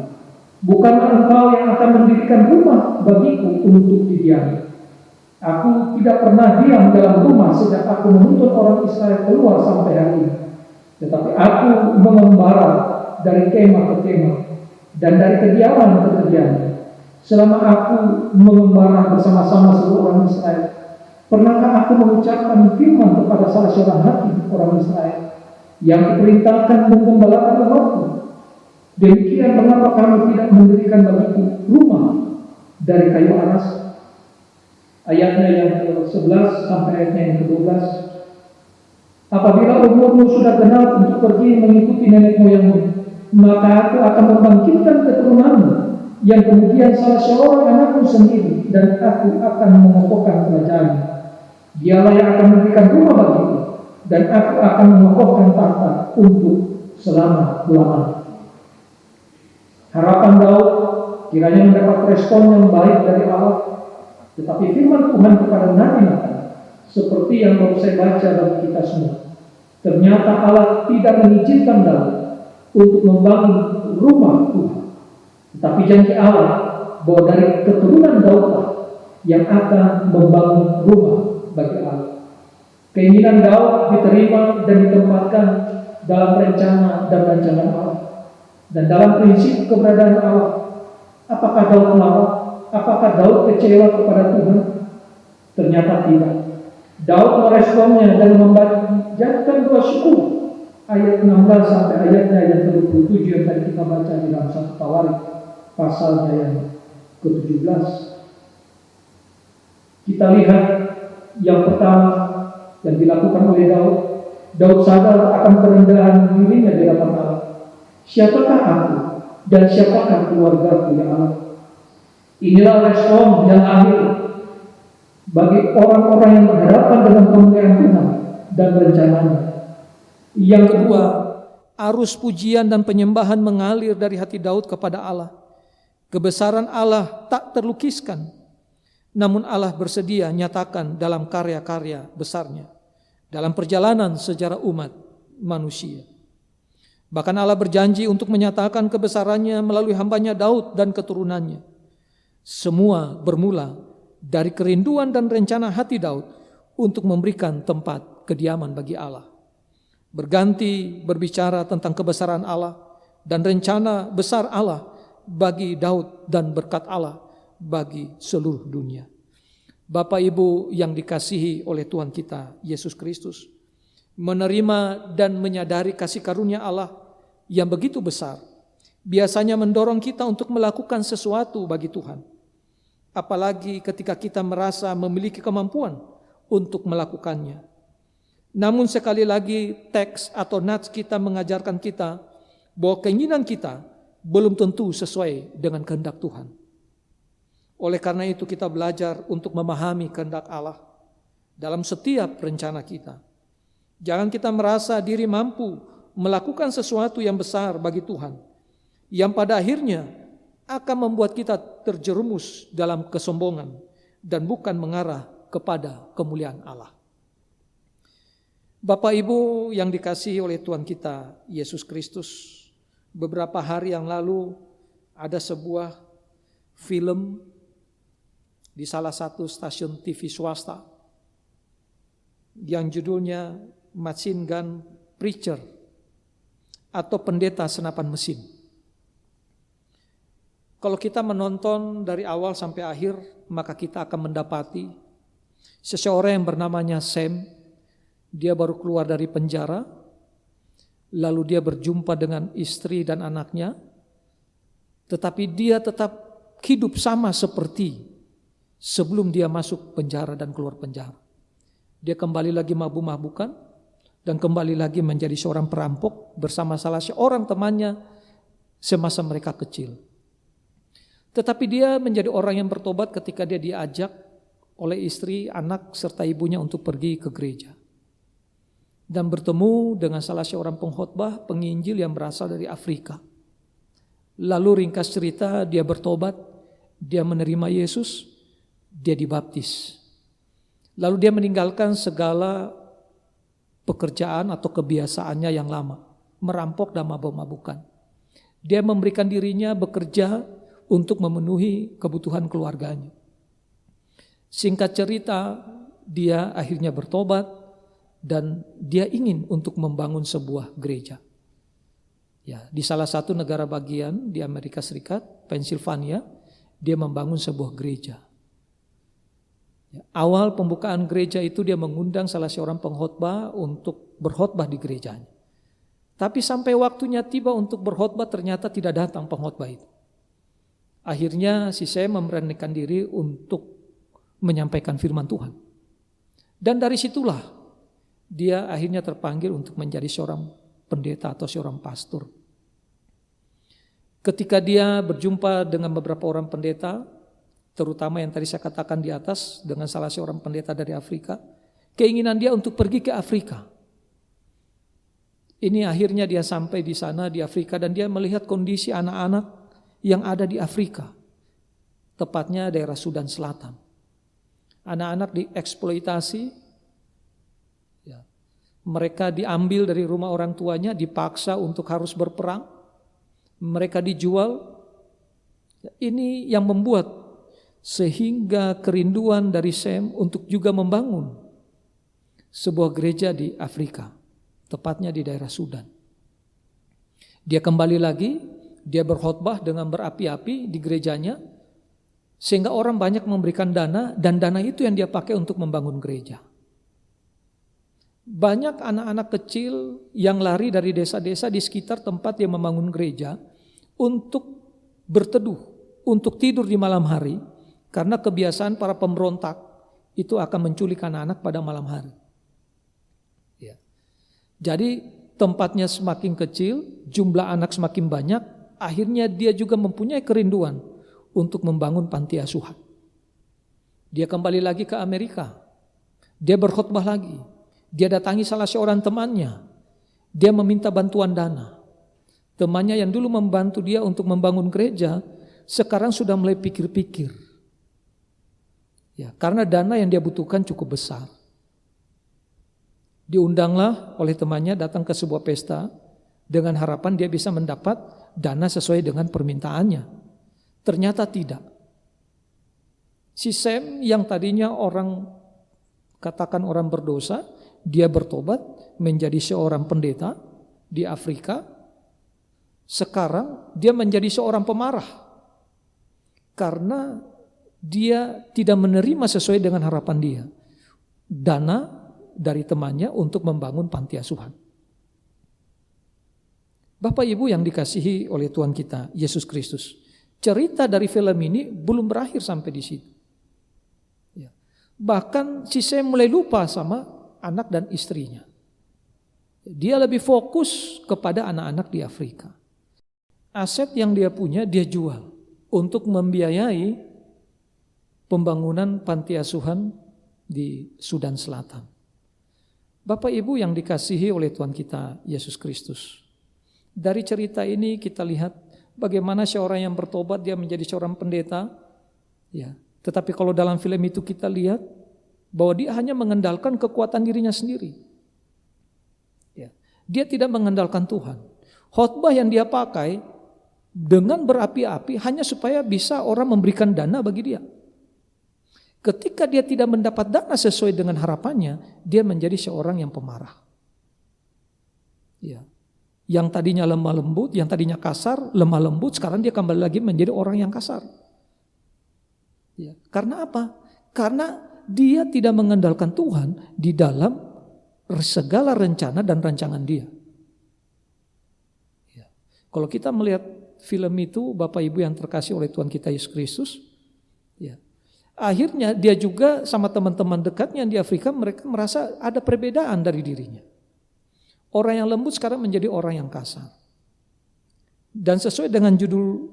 bukanlah engkau yang akan mendirikan rumah bagiku untuk didiami. Aku tidak pernah diam dalam rumah sejak aku menuntun orang Israel keluar sampai hari ini. Tetapi aku mengembara dari kemah ke kemah dan dari kediaman ke kediaman. Selama aku mengembara bersama-sama seluruh orang Israel, pernahkah aku mengucapkan firman kepada salah seorang hakim orang Israel yang diperintahkan menggembalakan umatku? Demikian mengapa kamu tidak mendirikan bagiku rumah dari kayu aras? Ayatnya yang ke-11 sampai ayatnya yang ke-12. Apabila umurmu sudah genap untuk pergi mengikuti nenek moyangmu, maka aku akan membangkitkan keturunanmu yang kemudian salah seorang anakmu sendiri, dan aku akan mengokohkan kerajaanmu. Dialah yang akan mendirikan rumah bagiku, dan aku akan mengokohkan tahta untuk selama-lamanya. Harapan Daud kiranya mendapat respon yang baik dari Allah. Tetapi firman Tuhan kepada Nabi Nathan seperti yang baru saya baca bagi kita semua. Ternyata Allah tidak mengizinkan Daud untuk membangun rumah Tuhan. Tetapi janji Allah bahwa dari keturunan Daudlah yang akan membangun rumah bagi Allah. Keinginan Daud diterima dan ditempatkan dalam rencana dan rancangan Allah. Dan dalam prinsip keberadaan Allah, apakah Daud melawan? Apakah Daud kecewa kepada Tuhan? Ternyata tidak. Daud meresponnya dan membacakan doa syukur. Ayat 16 sampai ayatnya yang ke-27 yang tadi kita baca di dalam 1 Tawarik pasalnya yang ke-17. Kita lihat yang pertama yang dilakukan oleh Daud. Daud sadar akan kerendahan dirinya di hadapan Allah. Siapakah aku dan siapakah keluargaku ya Allah? Inilah respon yang akhir bagi orang-orang yang berhadapan dengan kemuliaan Tuhan dan rencananya. Yang kedua, arus pujian dan penyembahan mengalir dari hati Daud kepada Allah. Kebesaran Allah tak terlukiskan, namun Allah bersedia nyatakan dalam karya-karya besarnya, dalam perjalanan sejarah umat manusia. Bahkan Allah berjanji untuk menyatakan kebesarannya melalui hambanya Daud dan keturunannya. Semua bermula dari kerinduan dan rencana hati Daud untuk memberikan tempat kediaman bagi Allah. Berganti berbicara tentang kebesaran Allah dan rencana besar Allah bagi Daud dan berkat Allah bagi seluruh dunia. Bapak Ibu yang dikasihi oleh Tuhan kita Yesus Kristus, menerima dan menyadari kasih karunia Allah yang begitu besar biasanya mendorong kita untuk melakukan sesuatu bagi Tuhan. Apalagi ketika kita merasa memiliki kemampuan untuk melakukannya. Namun sekali lagi teks atau nats kita mengajarkan kita bahwa keinginan kita belum tentu sesuai dengan kehendak Tuhan. Oleh karena itu kita belajar untuk memahami kehendak Allah dalam setiap rencana kita. Jangan kita merasa diri mampu melakukan sesuatu yang besar bagi Tuhan, yang pada akhirnya akan membuat kita terjerumus dalam kesombongan dan bukan mengarah kepada kemuliaan Allah. Bapak Ibu yang dikasihi oleh Tuhan kita Yesus Kristus, beberapa hari yang lalu ada sebuah film di salah satu stasiun TV swasta yang judulnya Machine Gun Preacher atau pendeta senapan mesin. Kalau kita menonton dari awal sampai akhir, maka kita akan mendapati seseorang yang bernamanya Sam. Dia baru keluar dari penjara, lalu dia berjumpa dengan istri dan anaknya, tetapi dia tetap hidup sama seperti sebelum dia masuk penjara dan keluar penjara. Dia kembali lagi mabuk-mabukan dan kembali lagi menjadi seorang perampok bersama salah seorang temannya semasa mereka kecil. Tetapi dia menjadi orang yang bertobat ketika dia diajak oleh istri, anak, serta ibunya untuk pergi ke gereja. Dan bertemu dengan salah seorang pengkhotbah, penginjil yang berasal dari Afrika. Lalu ringkas cerita, dia bertobat, dia menerima Yesus, dia dibaptis. Lalu dia meninggalkan segala pekerjaan atau kebiasaannya yang lama, merampok dan mabuk-mabukan. Dia memberikan dirinya bekerja untuk memenuhi kebutuhan keluarganya. Singkat cerita, dia akhirnya bertobat dan dia ingin untuk membangun sebuah gereja. Ya, di salah satu negara bagian di Amerika Serikat, Pennsylvania, dia membangun sebuah gereja. Ya, awal pembukaan gereja itu dia mengundang salah seorang pengkhotbah untuk berkhotbah di gerejanya. Tapi sampai waktunya tiba untuk berkhotbah ternyata tidak datang pengkhotbah itu. Akhirnya si Sam memberanikan diri untuk menyampaikan firman Tuhan. Dan dari situlah dia akhirnya terpanggil untuk menjadi seorang pendeta atau seorang pastor. Ketika dia berjumpa dengan beberapa orang pendeta, terutama yang tadi saya katakan di atas dengan salah seorang pendeta dari Afrika, keinginan dia untuk pergi ke Afrika. Ini akhirnya dia sampai di sana di Afrika dan dia melihat kondisi anak-anak yang ada di Afrika, tepatnya daerah Sudan Selatan. Anak-anak dieksploitasi, Mereka diambil dari rumah orang tuanya, dipaksa untuk harus berperang. Mereka dijual. Ini yang membuat sehingga kerinduan dari Sem untuk juga membangun sebuah gereja di Afrika, tepatnya di daerah Sudan. Dia kembali lagi, dia berkhotbah dengan berapi-api di gerejanya, sehingga orang banyak memberikan dana, dan dana itu yang dia pakai untuk membangun gereja. Banyak anak-anak kecil yang lari dari desa-desa di sekitar tempat dia membangun gereja untuk berteduh, untuk tidur di malam hari, karena kebiasaan para pemberontak itu akan menculik anak-anak pada malam hari. Ya. Jadi tempatnya semakin kecil, jumlah anak semakin banyak, akhirnya dia juga mempunyai kerinduan untuk membangun panti asuhan. Dia kembali lagi ke Amerika, dia berkhotbah lagi. Dia datangi salah seorang temannya. Dia meminta bantuan dana. Temannya yang dulu membantu dia untuk membangun gereja, sekarang sudah mulai pikir-pikir. Ya, karena dana yang dia butuhkan cukup besar. Diundanglah oleh temannya datang ke sebuah pesta dengan harapan dia bisa mendapat dana sesuai dengan permintaannya. Ternyata tidak. Si Sem yang tadinya katakan orang berdosa, dia bertobat menjadi seorang pendeta di Afrika. Sekarang dia menjadi seorang pemarah karena dia tidak menerima sesuai dengan harapan dia dana dari temannya untuk membangun panti asuhan. Bapak Ibu yang dikasihi oleh Tuhan kita Yesus Kristus, cerita dari film ini belum berakhir sampai di situ. Ya. Bahkan si Sem mulai lupa sama anak dan istrinya. Dia lebih fokus kepada anak-anak di Afrika. Aset yang dia punya dia jual untuk membiayai pembangunan panti asuhan di Sudan Selatan. Bapak Ibu yang dikasihi oleh Tuhan kita Yesus Kristus. Dari cerita ini kita lihat bagaimana seorang yang bertobat dia menjadi seorang pendeta. Ya, tetapi kalau dalam film itu kita lihat bahwa dia hanya mengandalkan kekuatan dirinya sendiri. Ya. Dia tidak mengandalkan Tuhan. Khotbah yang dia pakai dengan berapi-api hanya supaya bisa orang memberikan dana bagi dia. Ketika dia tidak mendapat dana sesuai dengan harapannya, dia menjadi seorang yang pemarah. Ya. Yang tadinya lemah lembut, yang tadinya kasar, lemah lembut, sekarang dia kembali lagi menjadi orang yang kasar. Ya. Karena apa? Karena dia tidak mengandalkan Tuhan di dalam segala rencana dan rancangan dia. Ya. Kalau kita melihat film itu, Bapak Ibu yang terkasih oleh Tuhan kita Yesus Kristus, ya, akhirnya dia juga sama teman-teman dekatnya di Afrika, mereka merasa ada perbedaan dari dirinya. Orang yang lembut sekarang menjadi orang yang kasar. Dan sesuai dengan judul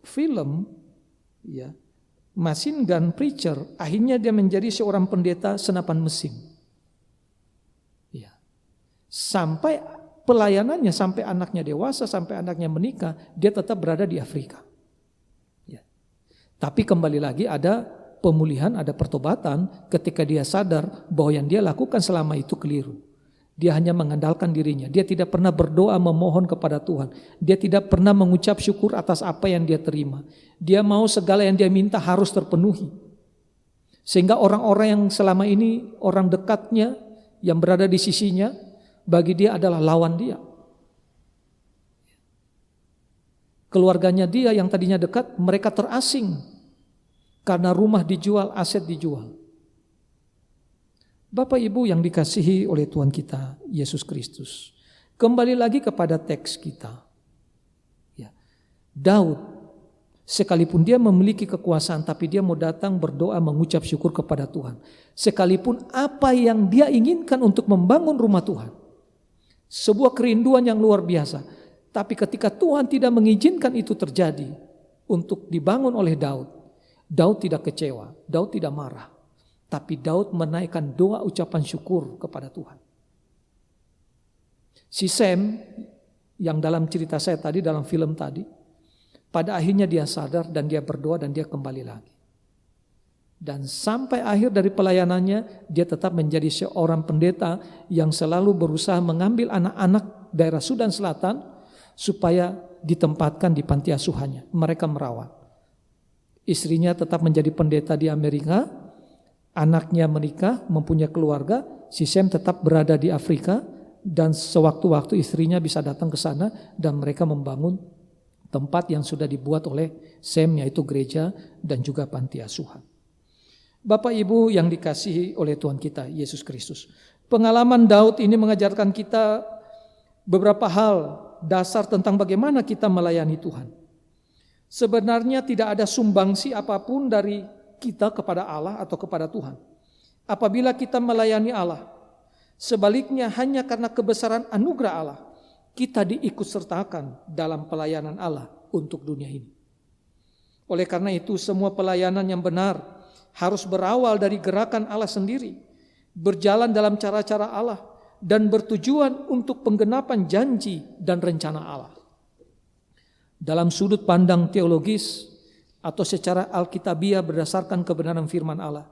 film, ya, Machine Gun Preacher, akhirnya dia menjadi seorang pendeta senapan mesin. Ya. Sampai pelayanannya, sampai anaknya dewasa, sampai anaknya menikah, dia tetap berada di Afrika. Ya. Tapi kembali lagi ada pemulihan, ada pertobatan ketika dia sadar bahwa yang dia lakukan selama itu keliru. Dia hanya mengandalkan dirinya. Dia tidak pernah berdoa memohon kepada Tuhan. Dia tidak pernah mengucap syukur atas apa yang dia terima. Dia mau segala yang dia minta harus terpenuhi. Sehingga orang-orang yang selama ini orang dekatnya yang berada di sisinya, bagi dia adalah lawan dia. Keluarganya dia yang tadinya dekat, mereka terasing karena rumah dijual, aset dijual. Bapak Ibu yang dikasihi oleh Tuhan kita Yesus Kristus, kembali lagi kepada teks kita. Ya. Daud, sekalipun dia memiliki kekuasaan, tapi dia mau datang berdoa mengucap syukur kepada Tuhan. Sekalipun apa yang dia inginkan untuk membangun rumah Tuhan, sebuah kerinduan yang luar biasa. Tapi ketika Tuhan tidak mengizinkan itu terjadi untuk dibangun oleh Daud, Daud tidak kecewa, Daud tidak marah. Tapi Daud menaikkan doa ucapan syukur kepada Tuhan. Si Sem yang dalam cerita saya tadi, dalam film tadi, pada akhirnya dia sadar dan dia berdoa dan dia kembali lagi. Dan sampai akhir dari pelayanannya, dia tetap menjadi seorang pendeta yang selalu berusaha mengambil anak-anak daerah Sudan Selatan supaya ditempatkan di panti asuhannya. Mereka merawat. Istrinya tetap menjadi pendeta di Amerika, anaknya menikah, mempunyai keluarga, si Sam tetap berada di Afrika, dan sewaktu-waktu istrinya bisa datang ke sana dan mereka membangun tempat yang sudah dibuat oleh Sam, yaitu gereja dan juga panti asuhan. Bapak Ibu yang dikasihi oleh Tuhan kita Yesus Kristus, pengalaman Daud ini mengajarkan kita beberapa hal dasar tentang bagaimana kita melayani Tuhan. Sebenarnya tidak ada sumbangsi apapun dari kita kepada Allah atau kepada Tuhan apabila kita melayani Allah. Sebaliknya, hanya karena kebesaran anugerah Allah, kita diikutsertakan dalam pelayanan Allah untuk dunia ini. Oleh karena itu, semua pelayanan yang benar harus berawal dari gerakan Allah sendiri, berjalan dalam cara-cara Allah, dan bertujuan untuk penggenapan janji dan rencana Allah. Dalam sudut pandang teologis atau secara alkitabiah berdasarkan kebenaran firman Allah,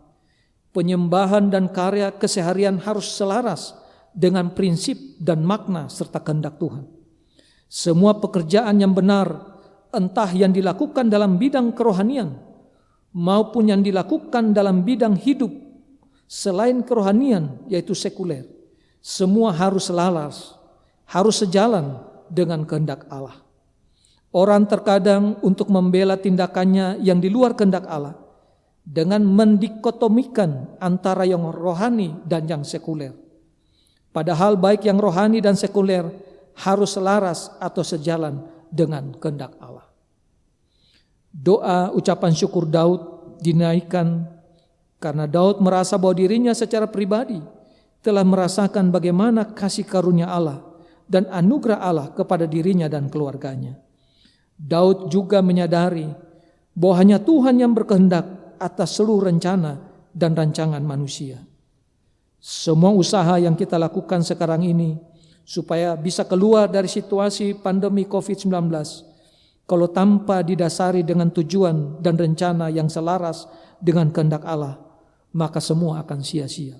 penyembahan dan karya keseharian harus selaras dengan prinsip dan makna serta kehendak Tuhan. Semua pekerjaan yang benar, entah yang dilakukan dalam bidang kerohanian maupun yang dilakukan dalam bidang hidup selain kerohanian, yaitu sekuler, semua harus selaras, harus sejalan dengan kehendak Allah. Orang terkadang untuk membela tindakannya yang di luar kehendak Allah dengan mendikotomikan antara yang rohani dan yang sekuler. Padahal baik yang rohani dan sekuler harus selaras atau sejalan dengan kehendak Allah. Doa ucapan syukur Daud dinaikkan karena Daud merasa bahwa dirinya secara pribadi telah merasakan bagaimana kasih karunia Allah dan anugerah Allah kepada dirinya dan keluarganya. Daud juga menyadari bahwa hanya Tuhan yang berkehendak atas seluruh rencana dan rancangan manusia. Semua usaha yang kita lakukan sekarang ini supaya bisa keluar dari situasi pandemi COVID-19, kalau tanpa didasari dengan tujuan dan rencana yang selaras dengan kehendak Allah, maka semua akan sia-sia.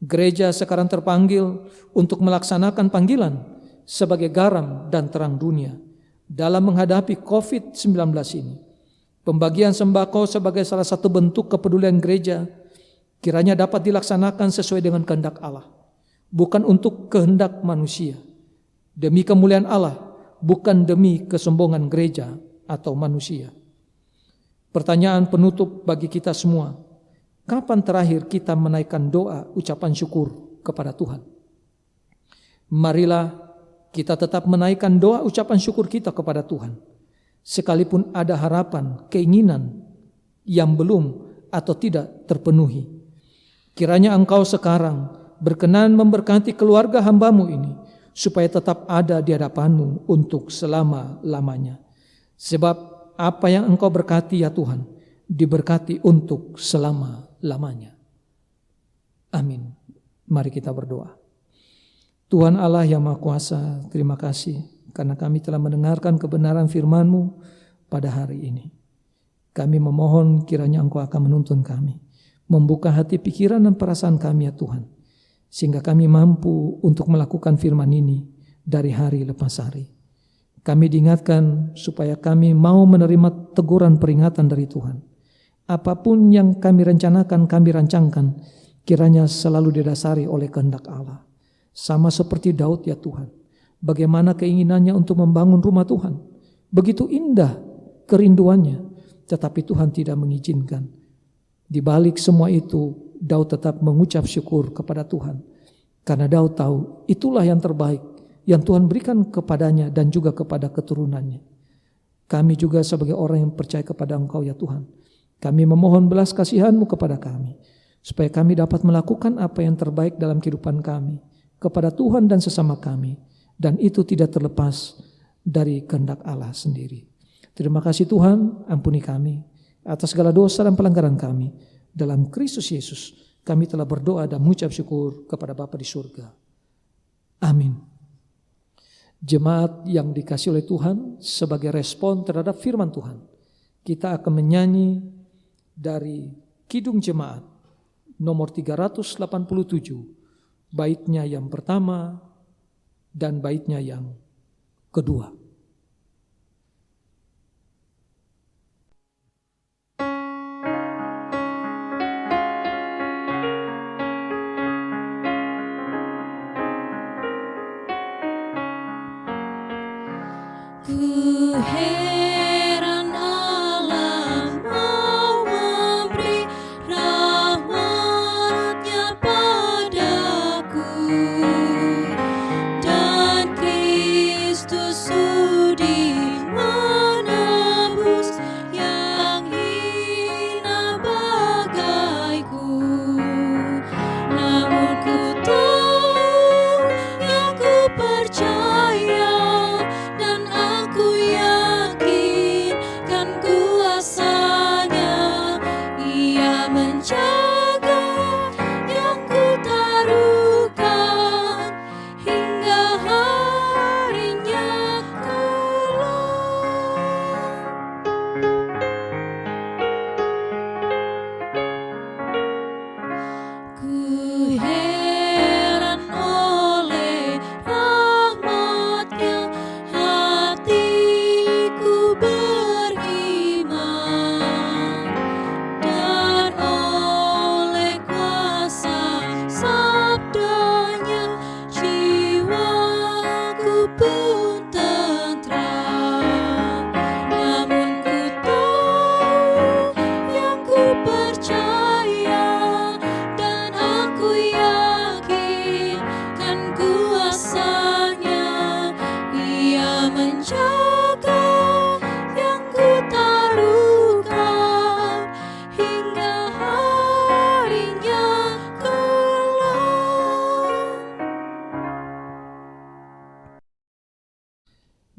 Gereja sekarang terpanggil untuk melaksanakan panggilan sebagai garam dan terang dunia dalam menghadapi COVID-19 ini. Pembagian sembako sebagai salah satu bentuk kepedulian gereja kiranya dapat dilaksanakan sesuai dengan kehendak Allah, bukan untuk kehendak manusia, demi kemuliaan Allah, bukan demi kesombongan gereja atau manusia. Pertanyaan penutup bagi kita semua, kapan terakhir kita menaikkan doa ucapan syukur kepada Tuhan? Marilah kita tetap menaikkan doa ucapan syukur kita kepada Tuhan, sekalipun ada harapan, keinginan yang belum atau tidak terpenuhi. Kiranya engkau sekarang berkenan memberkati keluarga hambamu ini, supaya tetap ada di hadapanmu untuk selama-lamanya. Sebab apa yang engkau berkati ya Tuhan, diberkati untuk selama-lamanya. Amin. Mari kita berdoa. Tuhan Allah yang Maha Kuasa, terima kasih karena kami telah mendengarkan kebenaran firman-Mu pada hari ini. Kami memohon kiranya Engkau akan menuntun kami, membuka hati pikiran dan perasaan kami ya Tuhan, sehingga kami mampu untuk melakukan firman ini dari hari lepas hari. Kami diingatkan supaya kami mau menerima teguran peringatan dari Tuhan. Apapun yang kami rencanakan, kami rancangkan, kiranya selalu didasari oleh kehendak Allah. Sama seperti Daud ya Tuhan, bagaimana keinginannya untuk membangun rumah Tuhan. Begitu indah kerinduannya, tetapi Tuhan tidak mengizinkan. Di balik semua itu, Daud tetap mengucap syukur kepada Tuhan. Karena Daud tahu itulah yang terbaik yang Tuhan berikan kepadanya dan juga kepada keturunannya. Kami juga sebagai orang yang percaya kepada Engkau ya Tuhan, kami memohon belas kasihan-Mu kepada kami, supaya kami dapat melakukan apa yang terbaik dalam kehidupan kami, kepada Tuhan dan sesama kami, dan itu tidak terlepas dari kehendak Allah sendiri. Terima kasih Tuhan, ampuni kami atas segala dosa dan pelanggaran kami. Dalam Kristus Yesus kami telah berdoa dan mengucap syukur kepada Bapa di surga. Amin. Jemaat yang dikasihi oleh Tuhan, sebagai respon terhadap firman Tuhan, kita akan menyanyi dari Kidung Jemaat nomor 387, baitnya yang pertama dan baitnya yang kedua. Ku heran Allah mau memberi rahmat-Nya padaku, dan Kristus sudi menebus yang hina bagaiku. Namun ku tahu, yang ku percaya, dan aku yakin kan kuasanya. Ia menjaga yang ku taruhkan hingga harinya kelak. Ku heran oleh rahmat-Nya, hatiku beriman, dan oleh kuasa sabdanya jiwaku pun tentram. Namun ku tahu, yang ku percaya, dan aku yakin kan kuasanya. Ia menjaga yang ku taruhkan hingga harinya kelak.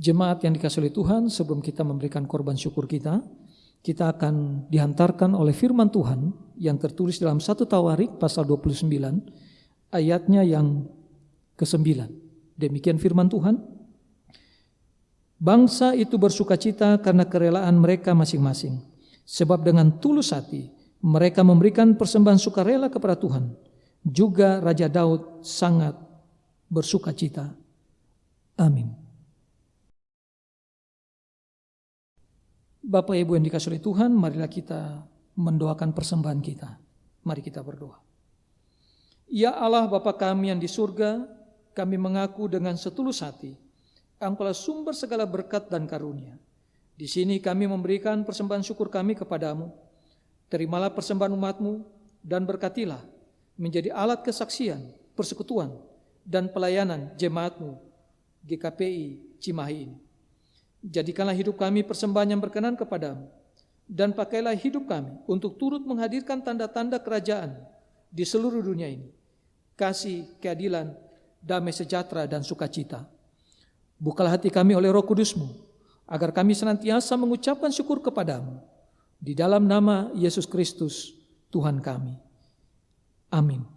Jemaat yang dikasihi oleh Tuhan, sebelum kita memberikan korban syukur kita akan dihantarkan oleh firman Tuhan yang tertulis dalam 1 Tawarik pasal 29 ayatnya yang ke-9. Demikian firman Tuhan. Bangsa itu bersukacita karena kerelaan mereka masing-masing, sebab dengan tulus hati mereka memberikan persembahan sukarela kepada Tuhan. Juga Raja Daud sangat bersukacita. Amin. Bapak Ibu yang dikasihi oleh Tuhan, marilah kita mendoakan persembahan kita. Mari kita berdoa. Ya Allah Bapa kami yang di surga, kami mengaku dengan setulus hati, Engkaulah sumber segala berkat dan karunia. Di sini kami memberikan persembahan syukur kami kepadamu. Terimalah persembahan umat-Mu dan berkatilah menjadi alat kesaksian, persekutuan, dan pelayanan jemaat-Mu GKPI Cimahi ini. Jadikanlah hidup kami persembahan yang berkenan kepadamu, dan pakailah hidup kami untuk turut menghadirkan tanda-tanda kerajaan di seluruh dunia ini. Kasih, keadilan, damai sejahtera, dan sukacita. Bukalah hati kami oleh Roh Kudus-Mu, agar kami senantiasa mengucapkan syukur kepadamu. Di dalam nama Yesus Kristus, Tuhan kami. Amin.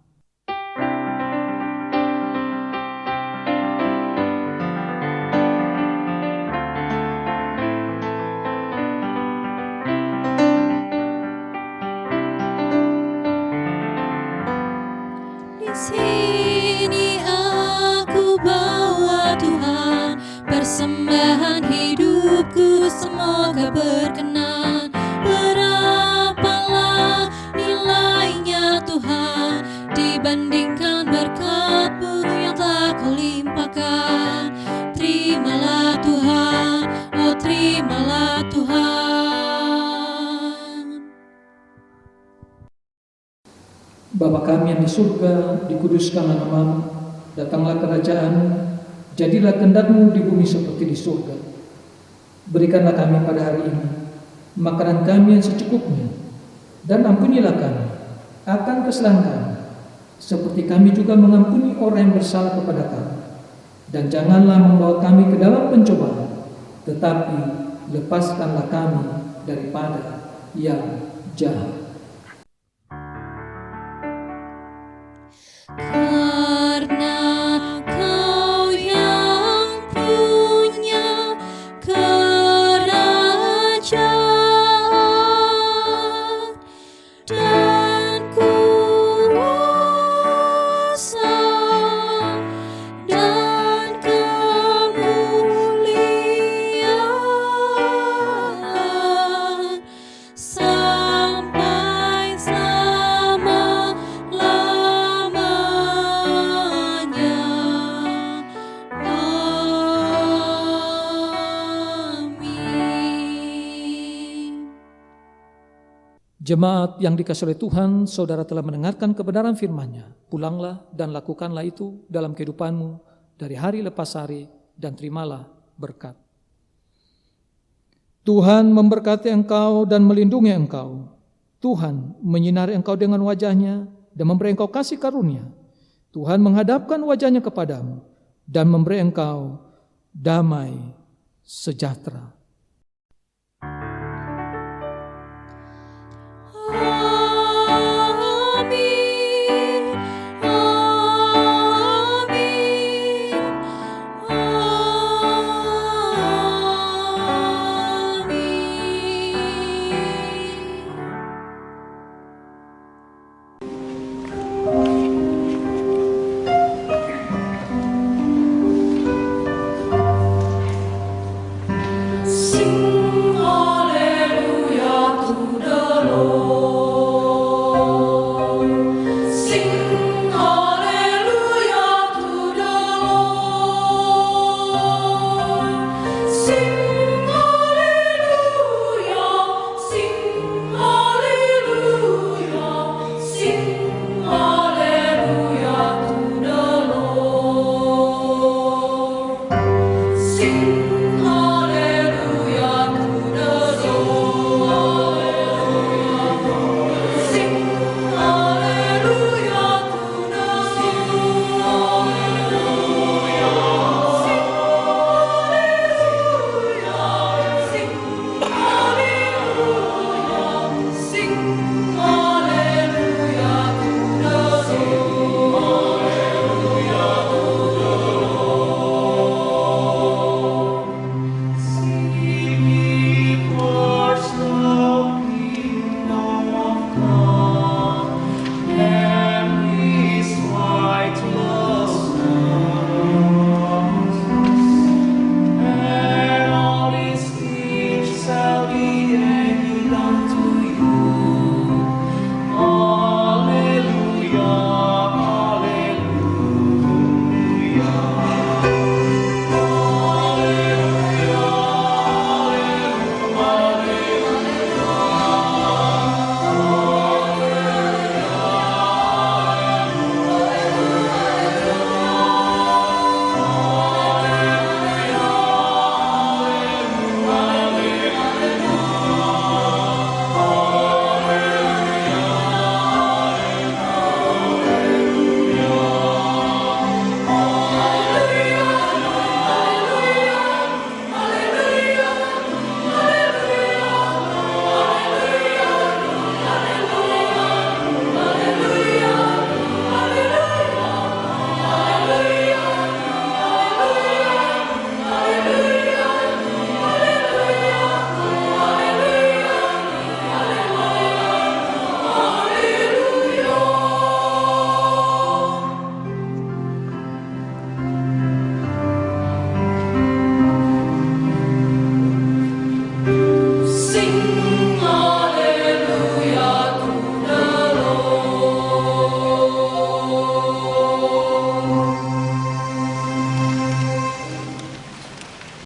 Di sini aku bawa Tuhan, persembahan hidupku semoga berkenan. Berapalah nilainya Tuhan dibandingkan berkat-Mu yang telah Kau limpahkan. Terimalah Tuhan, oh terimalah Tuhan. Bapa kami yang di surga, dikuduskanlah nama-Mu, datanglah kerajaan-Mu, jadilah kehendak-Mu di bumi seperti di surga. Berikanlah kami pada hari ini makanan kami yang secukupnya, dan ampunilah kami akan kesalahan kami, seperti kami juga mengampuni orang yang bersalah kepada kami. Dan janganlah membawa kami ke dalam pencobaan, tetapi lepaskanlah kami daripada yang jahat. Karena Kau yang punya kerajaan dan Jemaat yang dikasihi oleh Tuhan, saudara telah mendengarkan kebenaran firman-Nya. Pulanglah dan lakukanlah itu dalam kehidupanmu dari hari lepas hari, dan terimalah berkat. Tuhan memberkati engkau dan melindungi engkau. Tuhan menyinari engkau dengan wajah-Nya dan memberi engkau kasih karunia. Tuhan menghadapkan wajah-Nya kepadamu dan memberi engkau damai sejahtera.